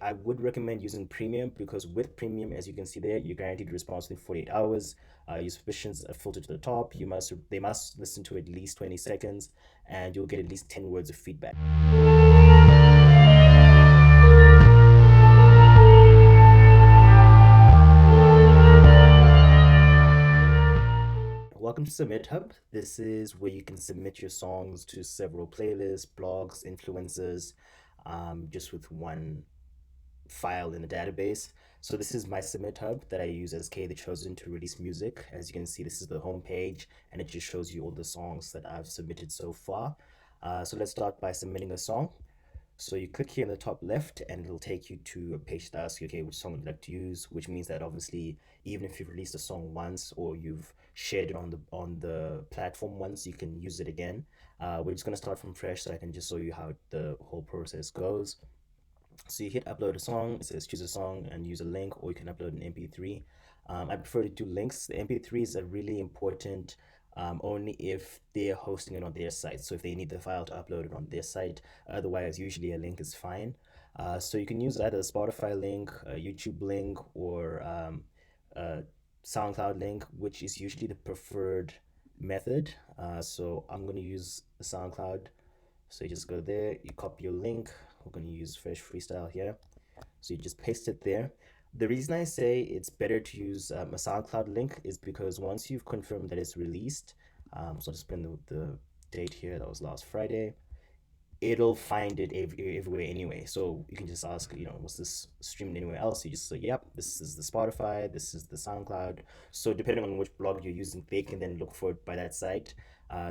I would recommend using premium because with premium, as you can see there, you're guaranteed response within 48 hours. Your submissions are filtered to the top. They must listen to at least 20 seconds, and you'll get at least 10 words of feedback. Welcome to SubmitHub. This is where you can submit your songs to several playlists, blogs, influencers, just with one file in the database. So this is my SubmitHub that I use as K the Chosen to release music. As you can see, this is the home page, and it just shows you all the songs that I've submitted so far. So let's start by submitting a song. So you click here in the top left and it'll take you to a page that asks you, okay, which song would you like to use, which means that obviously even if you've released a song once or you've shared it on the platform once, you can use it again. We're just gonna start from fresh so I can just show you how the whole process goes. So you hit upload a song, it says choose a song and use a link, or you can upload an MP3. I prefer to do links. The MP3s are really important only if they're hosting it on their site. So if they need the file to upload it on their site, otherwise usually a link is fine. So you can use either a Spotify link, a YouTube link, or a SoundCloud link, which is usually the preferred method. So I'm going to use SoundCloud. So you just go there, you copy your link. We're going to use Fresh Freestyle here. So you just paste it there. The reason I say it's better to use a SoundCloud link is because once you've confirmed that it's released, so I'll just put in the date here, that was last Friday, it'll find it everywhere anyway. So you can just ask, was this streamed anywhere else? You just say, yep, this is the Spotify, this is the SoundCloud. So depending on which blog you're using, they can then look for it by that site.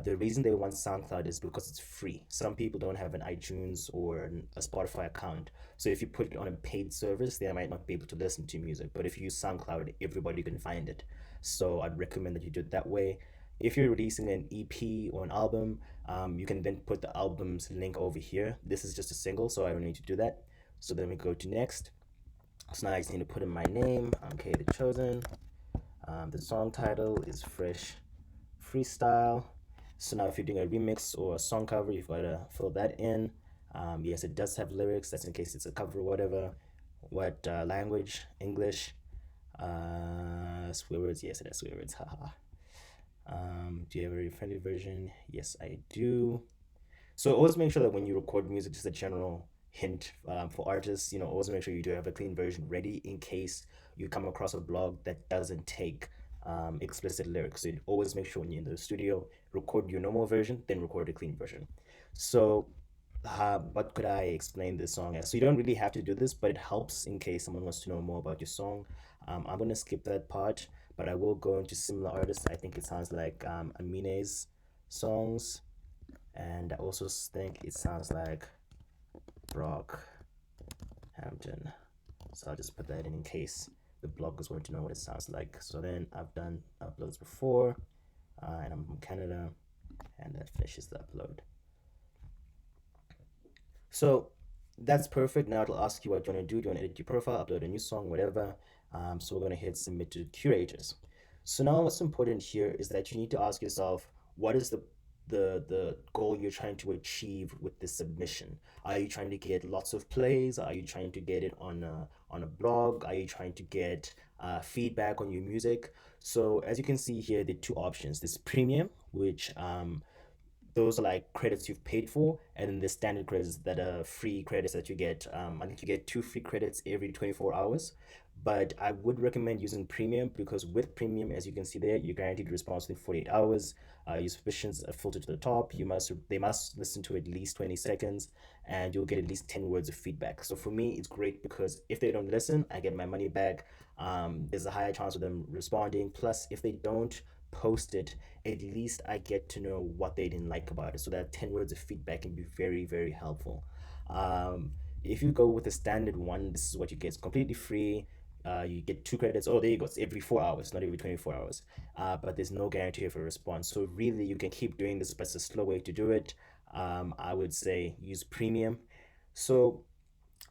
The reason they want SoundCloud is because it's free. Some people don't have an iTunes or a Spotify account. So if you put it on a paid service, they might not be able to listen to music. But if you use SoundCloud, everybody can find it. So I'd recommend that you do it that way. If you're releasing an EP or an album, you can then put the album's link over here. This is just a single, so I don't need to do that. So then we go to next. So now I just need to put in my name. I'm K the Chosen. The song title is Fresh Freestyle. So now if you're doing a remix or a song cover, you've got to fill that in. Yes, it does have lyrics. That's in case it's a cover or whatever. What language? English. Swear words? Yes, it has swear words. Haha. Do you have a very friendly version? Yes, I do. So always make sure that when you record music, just a general hint for artists, always make sure you do have a clean version ready in case you come across a blog that doesn't take explicit lyrics. So you always make sure when you're in the studio, record your normal version, then record a clean version. So what could I explain this song as? So you don't really have to do this, but it helps in case someone wants to know more about your song. I'm gonna skip that part, but I will go into similar artists. I think it sounds like Amine's songs, and I also think it sounds like Brock Hampton. So I'll just put that in case the bloggers want to know what it sounds like. So then I've done uploads before, and I'm from Canada, and that finishes the upload. So that's perfect. Now it'll ask you what you want to do. Do you want to edit your profile, upload a new song, whatever? So we're going to hit submit to curators. So now what's important here is that you need to ask yourself, what is the goal you're trying to achieve with this submission? Are you trying to get lots of plays? Are you trying to get it on a blog? Are you trying to get feedback on your music? So as you can see here, the two options. This premium, which those are like credits you've paid for, and then the standard credits that are free credits that you get. I think you get 2 free credits every 24 hours. But I would recommend using premium because with premium, as you can see there, you're guaranteed response within 48 hours. Your submissions are filtered to the top. They must listen to at least 20 seconds, and you'll get at least 10 words of feedback. So for me, it's great because if they don't listen, I get my money back. There's a higher chance of them responding. Plus, if they don't post it, at least I get to know what they didn't like about it. So that 10 words of feedback can be very, very helpful. If you go with the standard one, this is what you get. It's completely free. You get 2 credits. Oh, there you go. It's every 4 hours, not every 24 hours. But there's no guarantee of a response. So really, you can keep doing this, but it's a slow way to do it. I would say use premium. So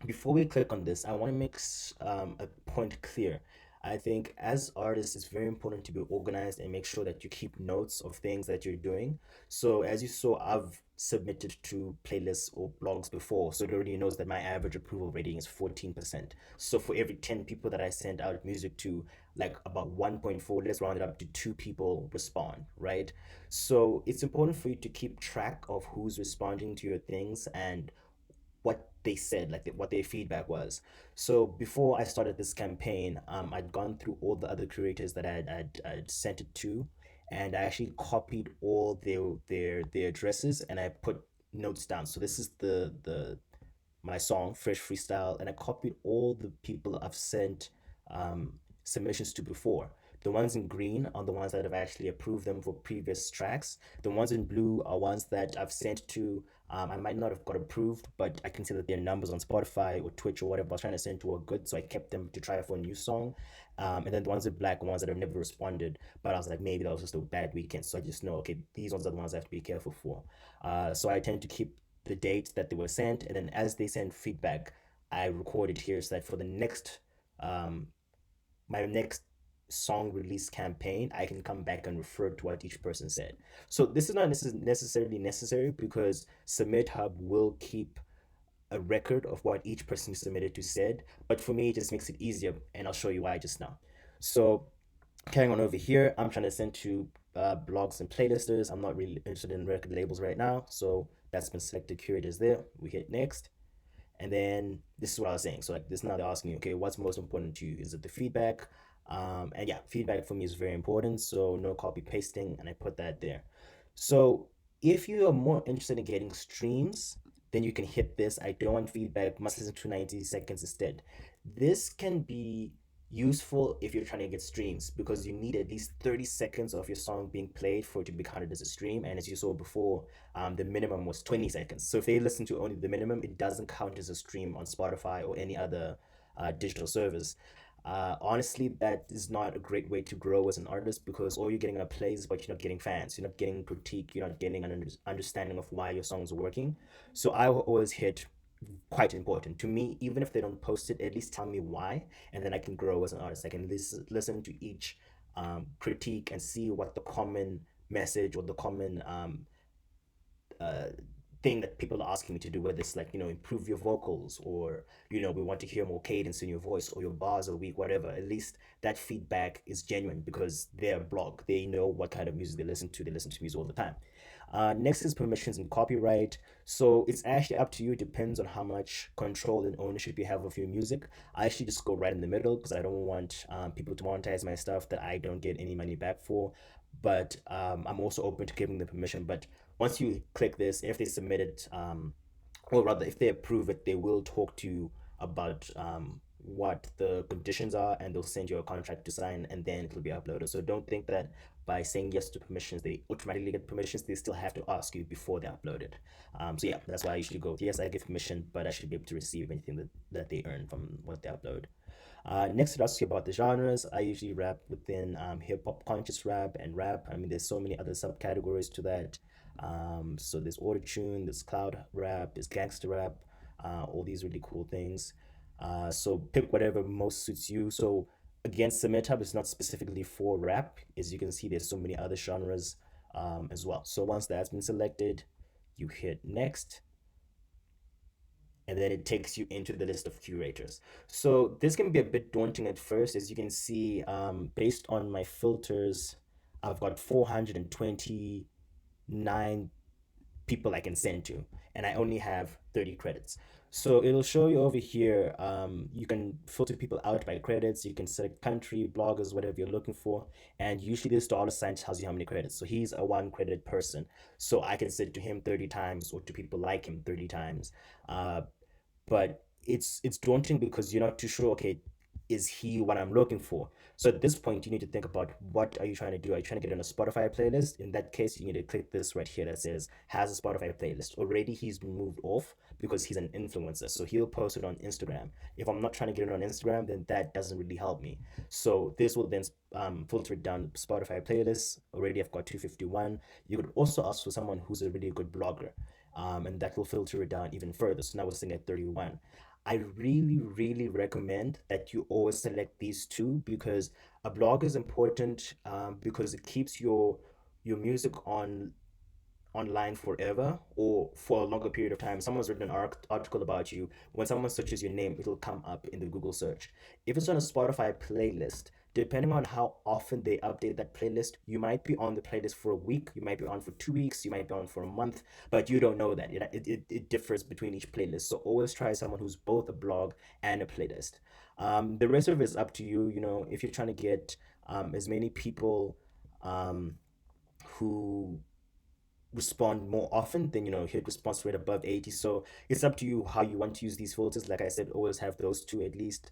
before we click on this, I want to make a point clear. I think as artists, it's very important to be organized and make sure that you keep notes of things that you're doing. So as you saw, I've submitted to playlists or blogs before, so it already knows that my average approval rating is 14%. So for every 10 people that I send out music to, like about 1.4, let's round it up to two people respond, right? So it's important for you to keep track of who's responding to your things and what they said, like what their feedback was. So before I started this campaign, I'd gone through all the other curators that I'd sent it to, and I actually copied all their addresses and I put notes down. So this is the my song Fresh Freestyle, and I copied all the people I've sent um, submissions to before. The ones in green are the ones that have actually approved them for previous tracks. The ones in blue are ones that I've sent to. I might not have got approved, but I can see that their numbers on Spotify or Twitch or whatever I was trying to send to are good, so I kept them to try for a new song. And then the ones in black are ones that have never responded, but I was like, maybe that was just a bad weekend, so I just know, okay, these ones are the ones I have to be careful for. So I tend to keep the date that they were sent, and then as they send feedback, I record it here so that for the next um, my next song release campaign, I can come back and refer to what each person said. So this is not necessarily necessary because SubmitHub will keep a record of what each person who submitted to said, but for me, it just makes it easier, and I'll show you why just now. So carrying on over here, I'm trying to send to blogs and playlisters. I'm not really interested in record labels right now, so that's been selected. Curators there. We hit next. And then this is what I was saying. So like this now they're asking you, okay, what's most important to you? Is it the feedback? And yeah, feedback for me is very important. So no copy pasting, and I put that there. So if you are more interested in getting streams, then you can hit this. I don't want feedback, must listen to 90 seconds instead. This can be useful if you're trying to get streams because you need at least 30 seconds of your song being played for it to be counted as a stream. And as you saw before, the minimum was 20 seconds. So if they listen to only the minimum, it doesn't count as a stream on Spotify or any other digital service. Honestly, that is not a great way to grow as an artist because all you're getting are plays, but you're not getting fans. You're not getting critique. You're not getting an understanding of why your songs are working. So I will always hit quite important to me. Even if they don't post it, at least tell me why, and then I can grow as an artist. I can listen to each critique and see what the common message or the common uh, thing that people are asking me to do, whether it's like, improve your vocals, or, we want to hear more cadence in your voice, or your bars are weak, whatever. At least that feedback is genuine because they're a blog. They know what kind of music they listen to. They listen to music all the time. Next is permissions and copyright. So it's actually up to you. It depends on how much control and ownership you have of your music. I actually just go right in the middle because I don't want people to monetize my stuff that I don't get any money back for. But I'm also open to giving them permission. But once you click this, if they submit it, or rather, if they approve it, they will talk to you about what the conditions are, and they'll send you a contract to sign, and then it'll be uploaded. So don't think that by saying yes to permissions, they automatically get permissions. They still have to ask you before they upload it. So yeah, that's why I usually go, yes, I give permission, but I should be able to receive anything that they earn from what they upload. Next, it asks you about the genres. I usually rap within hip hop, conscious rap, and rap. I mean, there's so many other subcategories to that. So there's autotune, there's cloud rap, there's gangster rap, all these really cool things. So pick whatever most suits you. So again, SubmitHub is not specifically for rap. As you can see, there's so many other genres as well. So once that's been selected, you hit next, and then it takes you into the list of curators. So this can be a bit daunting at first. As you can see, based on my filters, I've got 429 people I can send to, and I only have 30 credits. So it'll show you over here. You can filter people out by credits. You can select country, bloggers, whatever you're looking for. And usually this dollar sign tells you how many credits. So he's a one credit person. So I can send to him 30 times or to people like him 30 times. But it's daunting because you're not too sure, okay, is he what I'm looking for? So at this point, you need to think about, what are you trying to do? Are you trying to get on a Spotify playlist? In that case, you need to click this right here that says has a Spotify playlist. Already he's been moved off because he's an influencer. So he'll post it on Instagram. If I'm not trying to get it on Instagram, then that doesn't really help me. So this will then filter it down Spotify playlists. Already I've got 251. You could also ask for someone who's a really good blogger. And that will filter it down even further. So now we're sitting at 31. I really, really recommend that you always select these two because a blog is important because it keeps your music on online forever or for a longer period of time. Someone's written an article about you. When someone searches your name, it'll come up in the Google search. If it's on a Spotify playlist, depending on how often they update that playlist, you might be on the playlist for a week, you might be on for 2 weeks, you might be on for a month, but you don't know that. It differs between each playlist. So always try someone who's both a blog and a playlist. The rest of it is up to you. You know, if you're trying to get as many people um, who respond more often, then hit response rate above 80. So it's up to you how you want to use these filters. Like I said, always have those two at least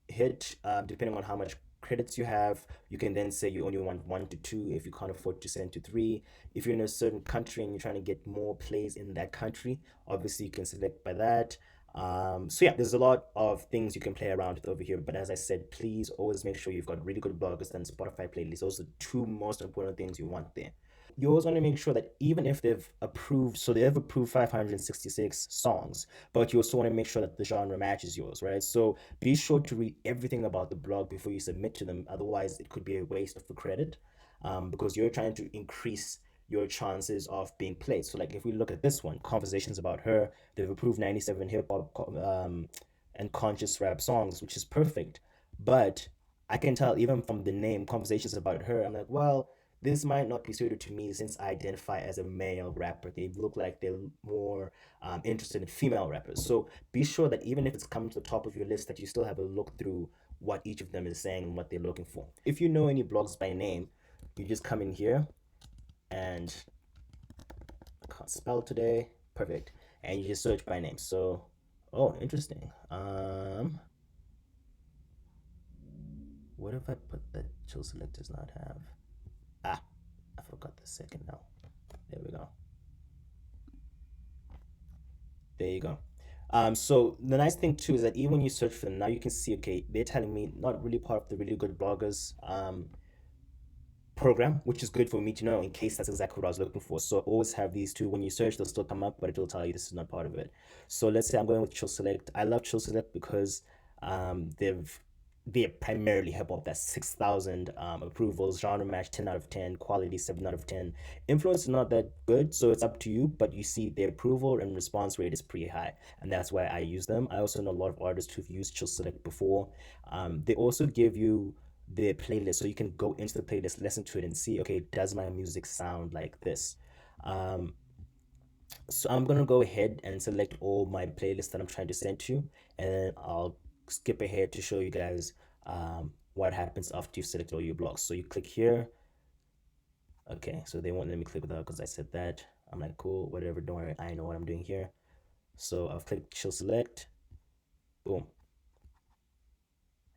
hit, depending on how much credits you have. You can then say you only want 1 to 2 if you can't afford to send to 3. If you're in a certain country and you're trying to get more plays in that country, obviously you can select by that. So yeah, there's a lot of things you can play around with over here. But as I said, please always make sure you've got really good bloggers and Spotify playlists. Those are the two most important things you want there. You always want to make sure that even if they've approved, so they've approved 566 songs, but you also want to make sure that the genre matches yours, right? So be sure to read everything about the blog before you submit to them. Otherwise, it could be a waste of the credit because you're trying to increase your chances of being played. So, like if we look at this one, Conversations About Her, they've approved 97 hip hop and conscious rap songs, which is perfect. But I can tell even from the name, Conversations About Her, I'm like, well, this might not be suited to me since I identify as a male rapper. They look like they're more interested in female rappers. So be sure that even if it's come to the top of your list, that you still have a look through what each of them is saying and what they're looking for. If you know any blogs by name, you just come in here and I can't spell today. Perfect. And you just search by name. So, oh, interesting. What if I put that chill select does not have? Ah, I forgot the second now. There we go. There you go. So the nice thing too is that even when you search for them now, you can see okay, they're telling me not really part of the really good bloggers program, which is good for me to know in case that's exactly what I was looking for. So always have these two. When you search, they'll still come up, but it will tell you this is not part of it. So let's say I'm going with Chill Select. I love Chill Select because they're primarily hip hop. That's 6,000 approvals, genre match 10 out of 10, quality 7 out of 10. Influence is not that good, so it's up to you, but you see the approval and response rate is pretty high, and that's why I use them. I also know a lot of artists who've used Chill Select before. They also give you the playlist, so you can go into the playlist, listen to it, and see, okay, does my music sound like this? Um, so I'm gonna go ahead and select all my playlists that I'm trying to send to you, and then I'll skip ahead to show you guys what happens after you select all your blocks. So you click here. Okay, so they won't let me click without because I said that. I'm like, cool, whatever, don't worry, I know what I'm doing here. So I've clicked chill select, boom,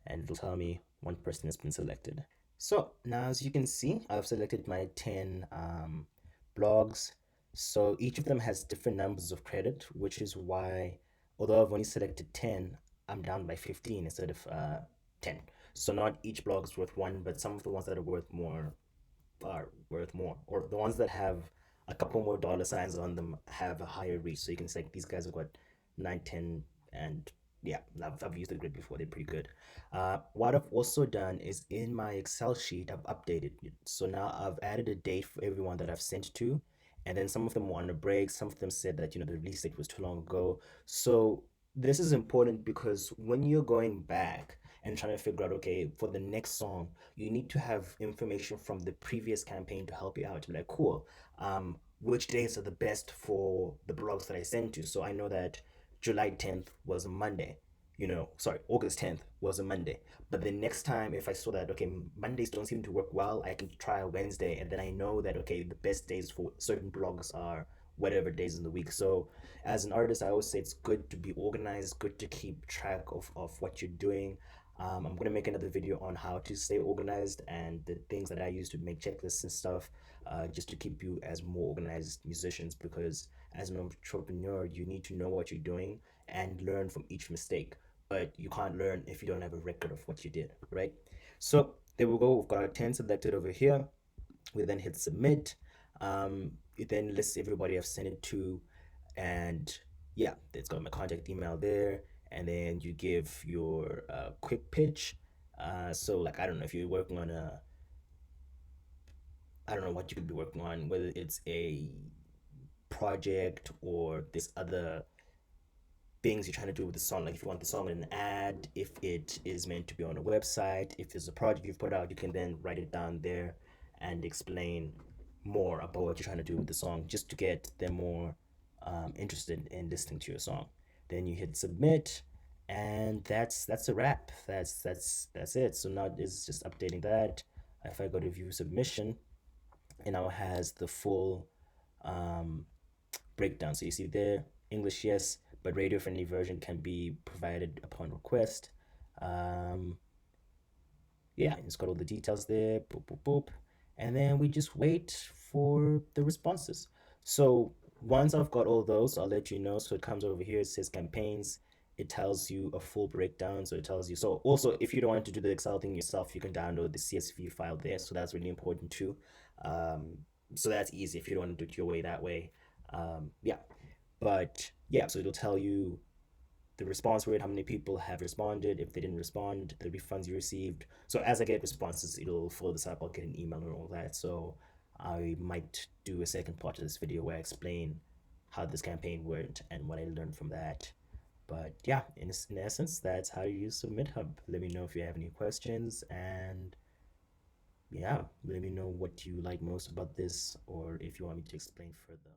and it'll tell me one person has been selected. So now as you can see, I've selected my 10 blogs. So each of them has different numbers of credit, which is why, although I've only selected 10, I'm down by 15 instead of 10. So not each blog is worth one, but some of the ones that are worth more, or the ones that have a couple more dollar signs on them have a higher reach. So you can say these guys have got 9, 10, and yeah, I've used the grid before. They're pretty good. What I've also done is in my Excel sheet, I've updated it. So now I've added a date for everyone that I've sent to. And then some of them were on a break. Some of them said that, the release date was too long ago. So this is important because when you're going back and trying to figure out, okay, for the next song, you need to have information from the previous campaign to help you out. To be like, cool, which days are the best for the blogs that I sent to? So I know that July 10th was a Monday. Sorry, August 10th was a Monday. But the next time, if I saw that, okay, Mondays don't seem to work well, I can try a Wednesday. And then I know that, okay, the best days for certain blogs are whatever days in the week. So as an artist, I always say it's good to be organized, good to keep track of what you're doing. I'm going to make another video on how to stay organized and the things that I use to make checklists and stuff, just to keep you as more organized musicians. Because as an entrepreneur, you need to know what you're doing and learn from each mistake. But you can't learn if you don't have a record of what you did, right? So there we go. We've got our 10 selected over here. We then hit submit. It then lists everybody I've sent it to, and yeah, it's got my contact email there, and then you give your quick pitch. So like I don't know if you're working on a, I don't know what you could be working on, whether it's a project or this other things you're trying to do with the song. Like if you want the song in an ad, if it is meant to be on a website, if there's a project you've put out, you can then write it down there and explain more about what you're trying to do with the song, just to get them more interested in listening to your song. Then you hit submit, and that's a wrap. That's it. So now it's just updating that. If I go to view submission, it now has the full um, breakdown. So you see there, English, yes, but radio friendly version can be provided upon request. Um, yeah, it's got all the details there. Boop, boop, boop. And then we just wait for the responses. So once I've got all those, I'll let you know. So it comes over here, it says campaigns. It tells you a full breakdown. So it tells you. So also, if you don't want to do the Excel thing yourself, you can download the CSV file there. So that's really important too. Um, so that's easy if you don't want to do it your way that way. Yeah, but yeah, so it'll tell you the response rate, how many people have responded, if they didn't respond, the refunds you received. So as I get responses, it'll follow this up. I'll get an email and all that. So I might do a second part of this video where I explain how this campaign went and what I learned from that. But yeah, in essence, that's how you use SubmitHub. Let me know if you have any questions, and yeah, let me know what you like most about this, or if you want me to explain further.